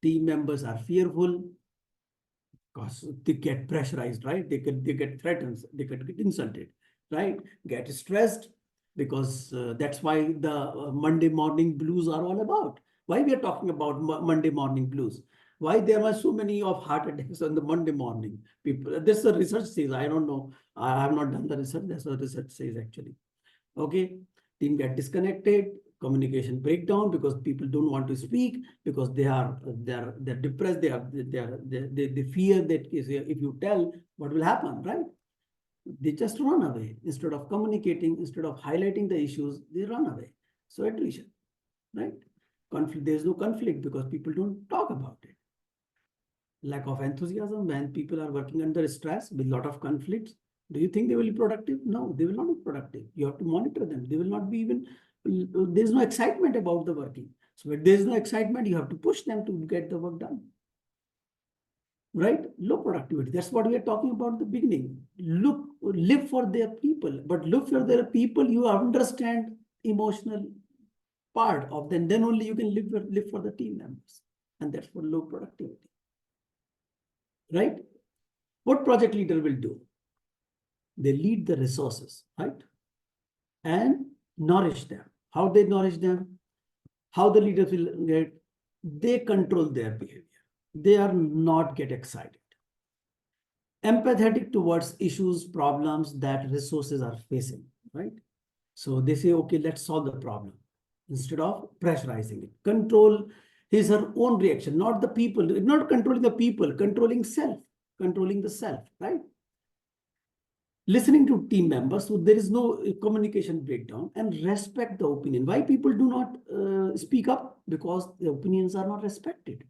Team members are fearful because they get pressurized, right? They get threatened, they could get insulted, right? Get stressed because that's why the Monday morning blues are all about. Why we are talking about Monday morning blues? Why there are so many of heart attacks on the Monday morning? People, this the research says. I don't know. I have not done the research. That's what research says actually. Okay, team get disconnected, communication breakdown because people don't want to speak because they're depressed. They fear that if you tell, what will happen, right? They just run away instead of communicating, instead of highlighting the issues. They run away. So attrition, right? Conflict. There's no conflict because people don't talk about it. lack of enthusiasm, when people are working under stress with a lot of conflicts, do you think they will be productive? No, they will not be productive. You have to monitor them. They will not be even, there's no excitement about the working. So when there's no excitement, you have to push them to get the work done. Right? Low productivity. That's what we are talking about at the beginning. Live for their people, but live for their people, you understand emotional part of them, then only you can live for the team members. And that's for low productivity. Right? What project leader will do? They lead the resources, right? And nourish them. How they nourish them? How the leaders will get? They control their behavior. They are not get excited. Empathetic towards issues, problems that resources are facing, right? So they say, okay, let's solve the problem instead of pressurizing it. Control his her own reaction, not the people, not controlling the people, controlling the self, right? Listening to team members, so there is no communication breakdown, and respect the opinion. Why people do not speak up? Because the opinions are not respected.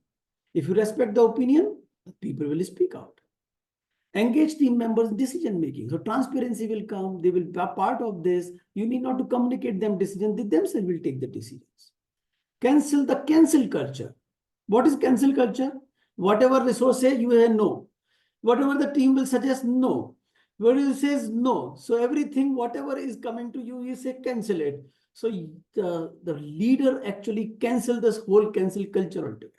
If you respect the opinion, people will speak out. Engage team members in decision making. So transparency will come. They will be a part of this. You need not to communicate them decisions. They themselves will take the decisions. Cancel the cancel culture. What is cancel culture? Whatever resource say, you say no. Whatever the team will suggest, no. What you says no. So everything, whatever is coming to you, you say cancel it. So the leader actually cancel this whole cancel culture altogether.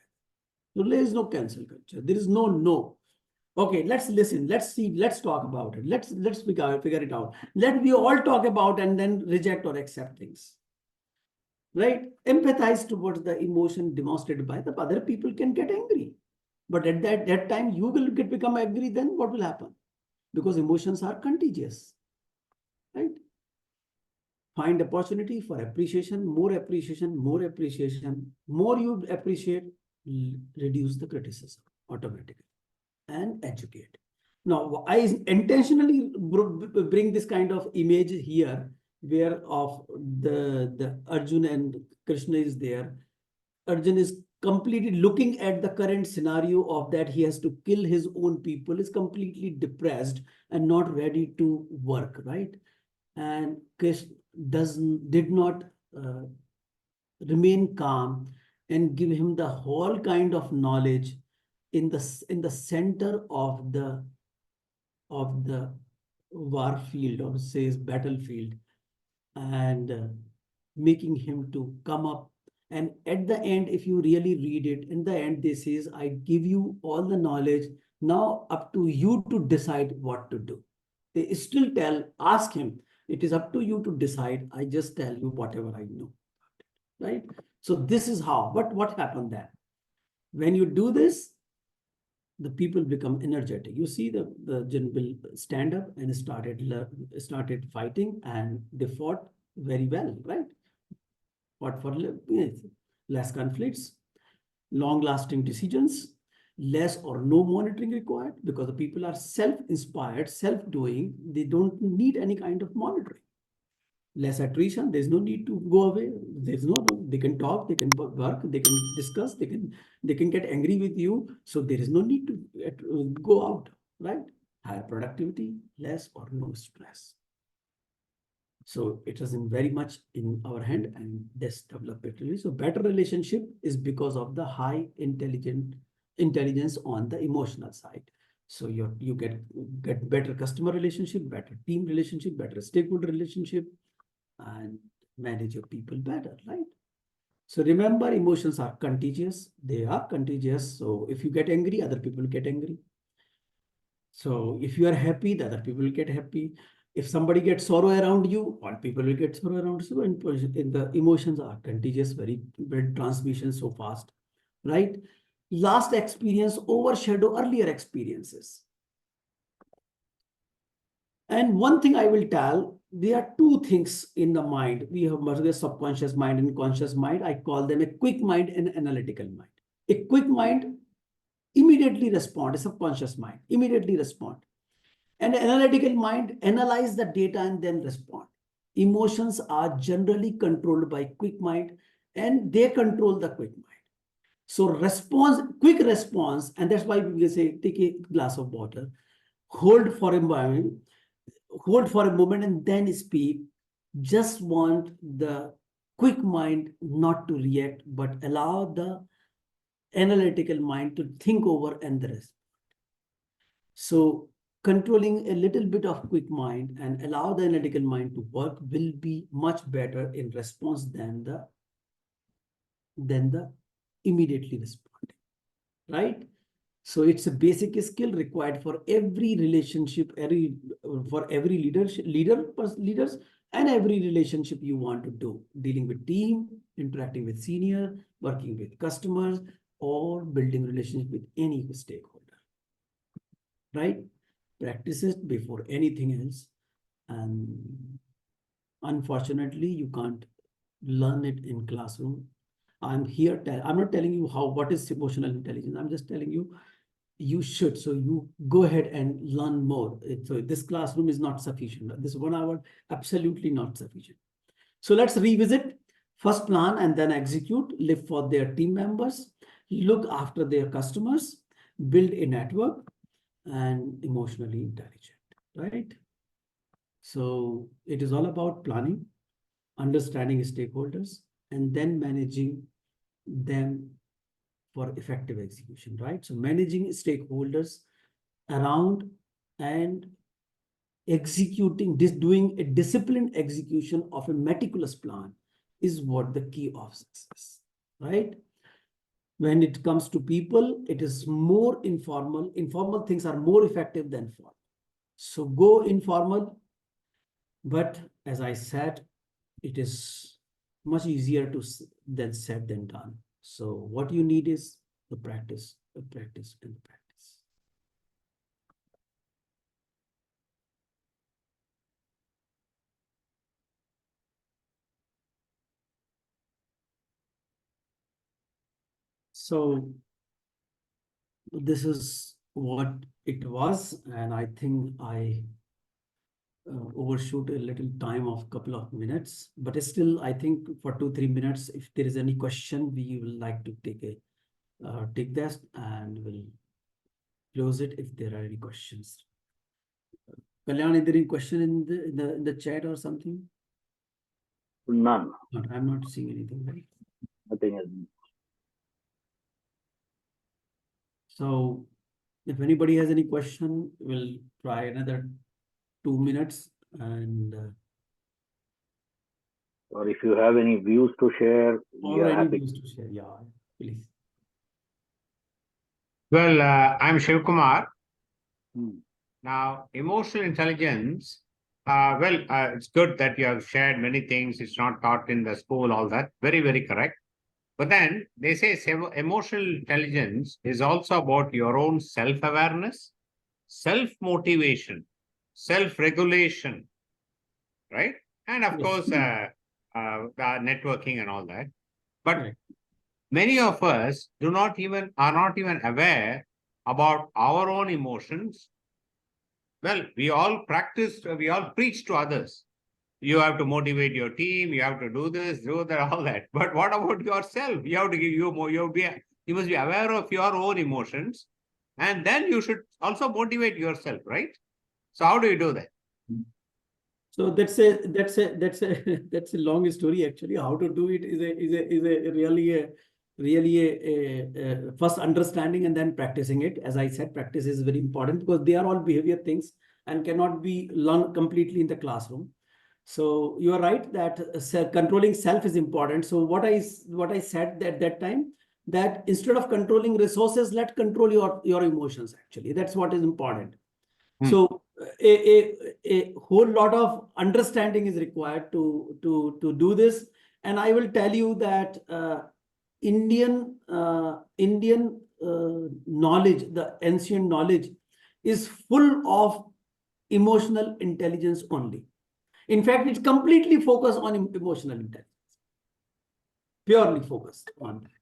So there is no cancel culture. There is no no. Okay, let's listen. Let's see. Let's talk about it. Let's figure it out. Let we all talk about and then reject or accept things. Right? Empathize towards the emotion demonstrated by the other people can get angry. But at that time, you will become angry, then what will happen? Because emotions are contagious. Right? Find opportunity for appreciation, more appreciation, more appreciation. More you appreciate, reduce the criticism automatically. And educate. Now, I intentionally bring this kind of image here, where of the Arjun and Krishna is there. Arjun is completely looking at the current scenario of that he has to kill his own people, is completely depressed and not ready to work, right? And Krishna did not remain calm and give him the whole kind of knowledge in the center of the war field, or says battlefield, and making him to come up. And at the end, if you really read it, in the end they says, I give you all the knowledge, now up to you to decide what to do. They still ask him, it is up to you to decide, I just tell you whatever I know, right? So this is how. But what happened then? When you do this, the people become energetic. You see the general stand up and started fighting, and they fought very well, right? Fought for less conflicts, long-lasting decisions, less or no monitoring required, because the people are self-inspired, self-doing. They don't need any kind of monitoring. Less attrition. There's no need to go away. There's no, they can talk, they can work, they can discuss, they can get angry with you. So there is no need to go out, right? Higher productivity, less or no stress. So it is in very much in our hand, and this develop better. So better relationship is because of the high intelligence on the emotional side. So you get better customer relationship, better team relationship, better stakeholder relationship, and manage your people better, right? So remember, emotions are contagious. They are contagious. So if you get angry, other people get angry. So if you are happy, the other people will get happy. If somebody gets sorrow around you, all people will get sorrow around you. And the emotions are contagious, very transmission so fast, right? Last experience overshadow earlier experiences. And one thing I will tell, there are two things in the mind. We have the subconscious mind and conscious mind. I call them a quick mind and analytical mind. A quick mind immediately respond, a subconscious mind immediately respond. And analytical mind analyze the data and then respond. Emotions are generally controlled by quick mind, and they control the quick mind. So quick response, and that's why we say take a glass of water, hold for a moment, and then speak. Just want the quick mind not to react, but allow the analytical mind to think over and the rest. So controlling a little bit of quick mind and allow the analytical mind to work will be much better in response than the immediately responding, right? So it's a basic skill required for every relationship, for every leaders, and every relationship you want to do, dealing with team, interacting with senior, working with customers, or building relationship with any stakeholder, right? Practice it before anything else. And unfortunately, you can't learn it in classroom. I'm not telling you what is emotional intelligence. I'm just telling you should. So you go ahead and learn more. So this classroom is not sufficient. This 1 hour, absolutely not sufficient. So let's revisit. First, plan and then execute. Live for their team members. Look after their customers. Build a network, and emotionally intelligent, right? So it is all about planning, understanding stakeholders, and then managing them for effective execution, right? So managing stakeholders around and doing a disciplined execution of a meticulous plan is what the key of success, right? When it comes to people, it is more informal. Informal things are more effective than formal. So go informal, but as I said, it is much easier than said than done. So what you need is the practice, and the practice. So this is what it was, and I think I overshoot a little time of couple of minutes, but still I think for 2-3 minutes, if there is any question, we will like to take that, and we'll close it if there are any questions. Kalyan, is there any question in the chat or something? None. I'm not seeing anything, right? Nothing else. So if anybody has any question, we'll try another 2 minutes, and Or if you have any views to share, we or are any happy. views to share. Yeah, please. Well, I'm Shiv Kumar. Hmm. Now, emotional intelligence, it's good that you have shared many things. It's not taught in the school, all that. Very, very correct. But then they say emotional intelligence is also about your own self-awareness, self-motivation, self-regulation, right? And of Yes. course, networking and all that. But Right. many of us are not even aware about our own emotions. Well, we all preach to others. You have to motivate your team. You have to do this, do that, all that. But what about yourself? You have to give you more. You must be aware of your own emotions, and then you should also motivate yourself, right? So how do you do that? So that's a long story actually. How to do it is a really a first understanding and then practicing it. As I said, practice is very important because they are all behavior things and cannot be learned completely in the classroom. So you are right that controlling self is important. So what I said at that time, that instead of controlling resources, let control your emotions. Actually, that's what is important. So a whole lot of understanding is required to do this. And I will tell you that Indian knowledge, the ancient knowledge, is full of emotional intelligence only. In fact, it's completely focused on emotional intelligence, purely focused on that.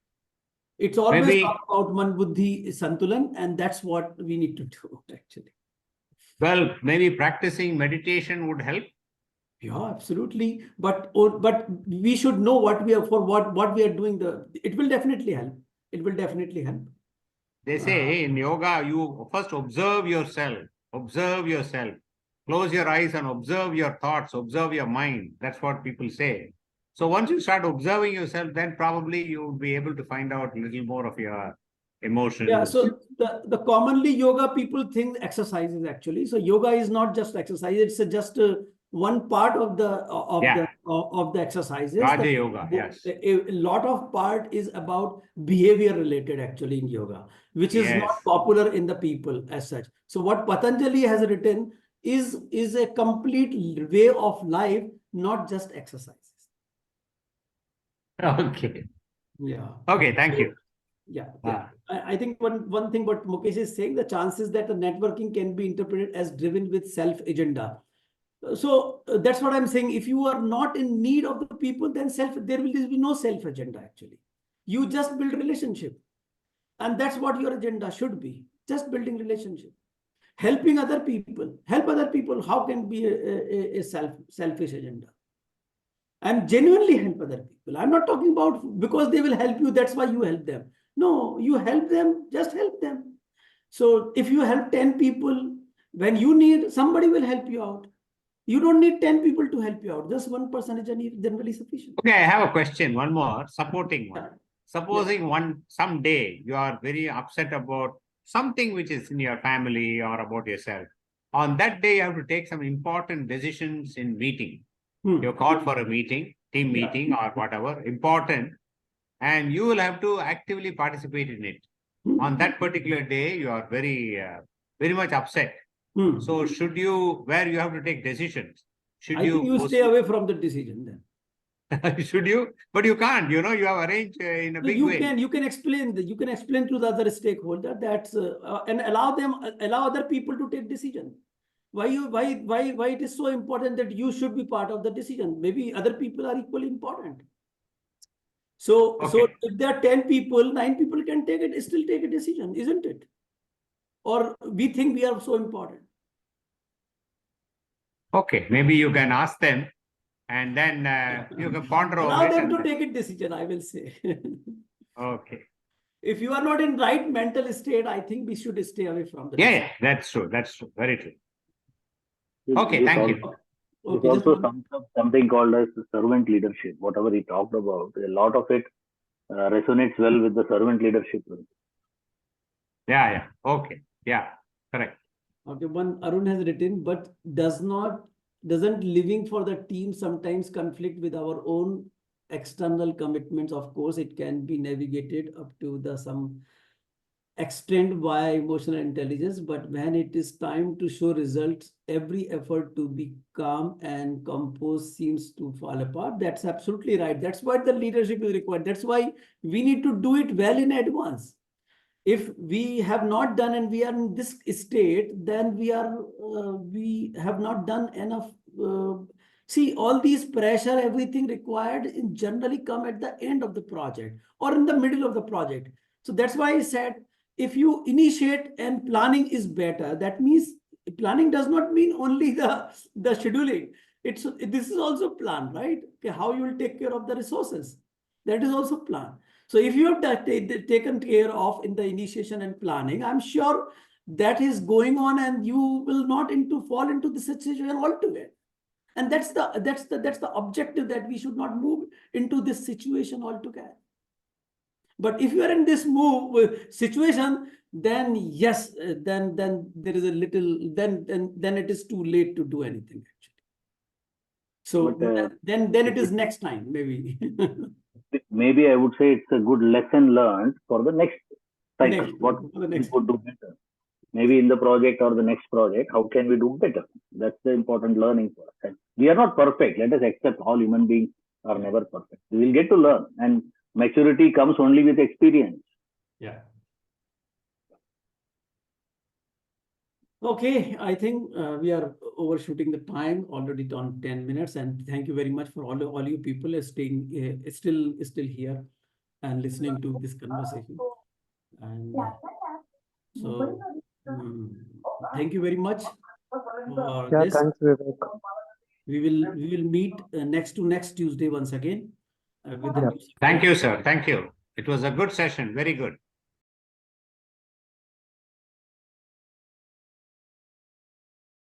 It's always about man buddhi santulan, and that's what we need to do actually. Well, maybe practicing meditation would help. Yeah, absolutely. But we should know what we are doing. It will definitely help. it will definitely help. They say in yoga, you first observe yourself. Observe yourself. Close your eyes and observe your thoughts, observe your mind. That's what people say. So once you start observing yourself, then probably you will be able to find out a little more of your emotions. Yeah, so the commonly yoga people think exercises actually. So yoga is not just exercise, it's just one part of the exercises. Raja The- yoga, yes. A lot of part is about behavior related actually in yoga, which is not Yes. popular in the people as such. So what Patanjali has written is a complete way of life, not just exercises. Okay. Yeah. Okay, thank you. Yeah, yeah. I think one thing what Mukesh is saying, the chances that the networking can be interpreted as driven with self-agenda. So that's what I'm saying. If you are not in need of the people, then there will be no self-agenda actually. You just build relationship. And that's what your agenda should be. Just building relationship. Helping other people. Help other people. How can be a selfish agenda? And genuinely help other people. I'm not talking about because they will help you, that's why you help them. No, you help them, just help them. So if you help 10 people, when you need, somebody will help you out. You don't need 10 people to help you out. Just one person is generally sufficient. Okay, I have a question, one more, supporting one. Yeah. Supposing someday you are very upset about something which is in your family or about yourself. On that day, you have to take some important decisions in meeting. You're called for a meeting, team meeting or whatever, important, and you will have to actively participate in it. On that particular day, you are very much upset. So where you have to take decisions, I think you stay away from the decision then. should you? But you can't, you have arranged in a big You way. you can explain to the other stakeholder that's and allow other people to take decision. Why it is so important that you should be part of the decision? Maybe other people are equally important. So if there are 10 people, 9 people can still take a decision, isn't it? Or we think we are so important. Okay, maybe you can ask them and then you can ponder over Allow it. them to take a decision, I will say. Okay. If you are not in right mental state, I think we should stay away from the Yeah, decision. that's true. That's true. Very true. Okay, This thank you. There's also something called as servant leadership. Whatever he talked about, a lot of it resonates well with the servant leadership. Yeah. Okay. Yeah, correct. Okay, one Arun has written, but doesn't living for the team sometimes conflict with our own external commitments? Of course, it can be navigated up to some extent via emotional intelligence, but when it is time to show results, every effort to be calm and composed seems to fall apart. That's absolutely right. That's why the leadership is required. That's why we need to do it well in advance. If we have not done and we are in this state, then we have not done enough. See, all these pressure, everything required generally come at the end of the project or in the middle of the project. So that's why I said, if you initiate and planning is better, that means planning does not mean only the scheduling. This is also plan, right? Okay, how you will take care of the resources. That is also plan. So if you have taken care of in the initiation and planning, I'm sure that is going on and you will not fall into the situation altogether. And that's the objective, that we should not move into this situation altogether. But if you are in this situation, then yes, then there is a little, then it is too late to do anything actually. So then it is next time, maybe. Maybe I would say it's a good lesson learned for the next cycle. What we could do better. Maybe in the project or the next project, how can we do better? That's the important learning for us. And we are not perfect. Let us accept all human beings are never perfect. We will get to learn, and maturity comes only with experience. Yeah. Okay, I think we are overshooting the time already on 10 minutes, and thank you very much for all you people staying still here and listening to this conversation. And so thank you very much for this. Thanks, Vivek. We will meet next Tuesday once again with the Thank you, sir. Thank you. It was a good session, very good.